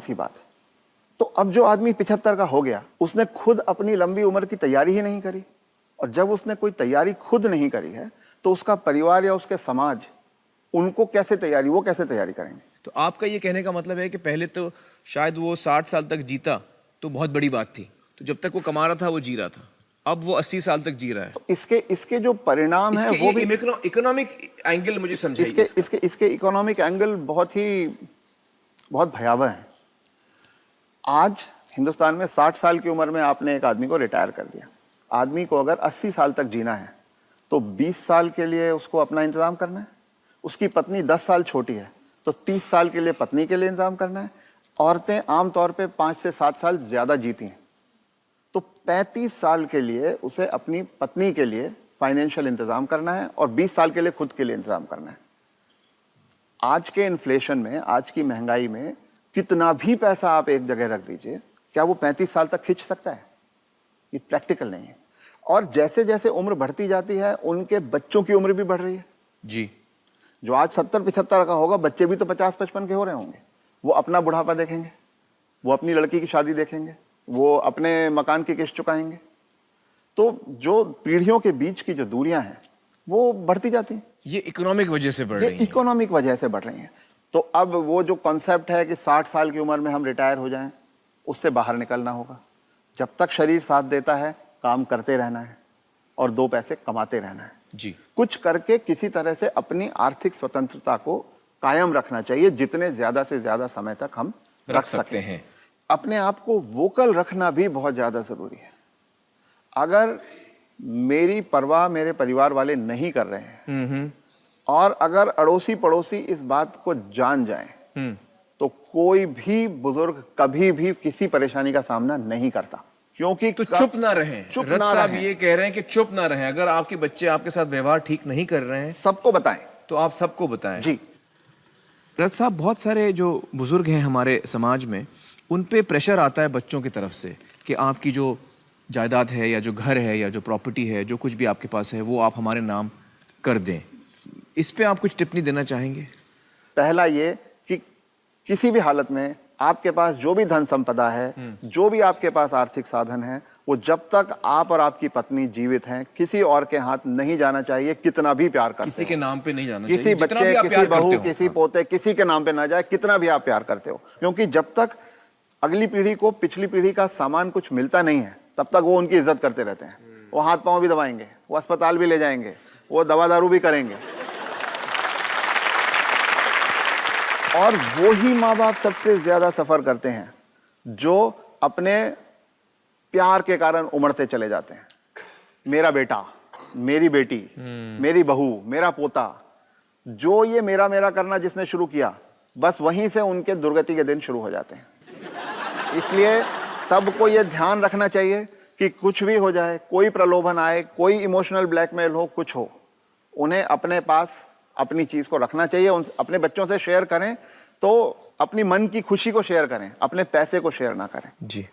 सी बात है। तो अब जो आदमी 75 का हो गया, उसने खुद अपनी लंबी उम्र की तैयारी ही नहीं करी, और जब उसने कोई तैयारी खुद नहीं करी है तो उसका परिवार या उसके समाज उनको कैसे तैयारी, वो कैसे तैयारी करेंगे? तो आपका ये कहने का मतलब है कि पहले तो शायद वो 60 साल तक जीता तो बहुत बड़ी बात थी, तो जब तक वो कमा रहा था वो जी रहा था, अब वो 80 साल तक जी रहा है। तो इसके जो परिणाम है वो भी इकोनॉमिक एंगल मुझे समझाइए। इसके इकोनॉमिक एंगल बहुत भयावह है। आज हिंदुस्तान में 60 साल की उम्र में आपने एक आदमी को रिटायर कर दिया। आदमी को अगर 80 साल तक जीना है तो 20 साल के लिए उसको अपना इंतजाम करना है। उसकी पत्नी 10 साल छोटी है तो 30 साल के लिए पत्नी के लिए इंतजाम करना है। औरतें आमतौर पे 5 से 7 साल ज़्यादा जीती हैं, तो 35 साल के लिए उसे अपनी पत्नी के लिए फाइनेंशियल इंतजाम करना है और 20 साल के लिए खुद के लिए इंतजाम करना है। आज के इन्फ्लेशन में, आज की महंगाई में कितना भी पैसा आप एक जगह रख दीजिए, क्या वो 35 साल तक खींच सकता है? ये प्रैक्टिकल नहीं है। और जैसे जैसे उम्र बढ़ती जाती है उनके बच्चों की उम्र भी बढ़ रही है जी। जो आज 70-75 का होगा, बच्चे भी तो 50-55 के हो रहे होंगे। वो अपना बुढ़ापा देखेंगे, वो अपनी लड़की की शादी देखेंगे, वो अपने मकान की किस्त चुकाएंगे। तो जो पीढ़ियों के बीच की जो दूरियां हैं वो बढ़ती जाती हैं। ये इकोनॉमिक वजह से बढ़ रही है। इकोनॉमिक वजह से बढ़ रही हैं। तो अब वो जो कॉन्सेप्ट है कि 60 साल की उम्र में हम रिटायर हो जाएं, उससे बाहर निकलना होगा। जब तक शरीर साथ देता है काम करते रहना है और 2 पैसे कमाते रहना है जी। कुछ करके किसी तरह से अपनी आर्थिक स्वतंत्रता को कायम रखना चाहिए, जितने ज्यादा से ज्यादा समय तक हम रख सकते हैं। अपने आप को वोकल रखना भी बहुत ज्यादा जरूरी है। अगर मेरी परवाह मेरे परिवार वाले नहीं कर रहे हैं और अगर अड़ोसी पड़ोसी इस बात को जान जाएं तो कोई भी बुजुर्ग कभी भी किसी परेशानी का सामना नहीं करता, क्योंकि तो चुप ना रहें। चुप रथ ना साहब रहें। ये कह रहे हैं कि चुप ना रहें। अगर आपके बच्चे आपके साथ व्यवहार ठीक नहीं कर रहे हैं सबको बताएं। तो आप सबको बताएं। जी। रथ साहब, बहुत सारे जो बुजुर्ग हैं हमारे समाज में, उन पे प्रेशर आता है बच्चों की तरफ से कि आपकी जो जायदाद है या जो घर है या जो प्रॉपर्टी है, जो कुछ भी आपके पास है, वो आप हमारे नाम कर दें। इस पे आप कुछ टिप्पणी देना चाहेंगे? पहला ये कि किसी भी हालत में आपके पास जो भी धन संपदा है, जो भी आपके पास आर्थिक साधन है, वो जब तक आप और आपकी पत्नी जीवित हैं किसी और के हाथ नहीं जाना चाहिए, कितना भी प्यार करते किसी हो। के नाम पे नहीं जाना किसी चाहिए। बच्चे, किसी बहू, किसी पोते, किसी के नाम पे ना जाए, कितना भी आप प्यार करते हो। क्योंकि जब तक अगली पीढ़ी को पिछली पीढ़ी का सामान कुछ मिलता नहीं है तब तक वो उनकी इज्जत करते रहते हैं। वो हाथ पांव भी दबाएंगे, वो अस्पताल भी ले जाएंगे, वो दवा दारू भी करेंगे। और वो ही माँ बाप सबसे ज्यादा सफर करते हैं जो अपने प्यार के कारण उमड़ते चले जाते हैं। मेरा बेटा, मेरी बेटी, मेरी बहू, मेरा पोता, जो ये मेरा मेरा करना जिसने शुरू किया, बस वहीं से उनके दुर्गति के दिन शुरू हो जाते हैं। इसलिए सबको ये ध्यान रखना चाहिए कि कुछ भी हो जाए, कोई प्रलोभन आए, कोई इमोशनल ब्लैकमेल हो, कुछ हो, उन्हें अपने पास अपनी चीज को रखना चाहिए। उन अपने बच्चों से शेयर करें तो अपनी मन की खुशी को शेयर करें, अपने पैसे को शेयर ना करें। जी।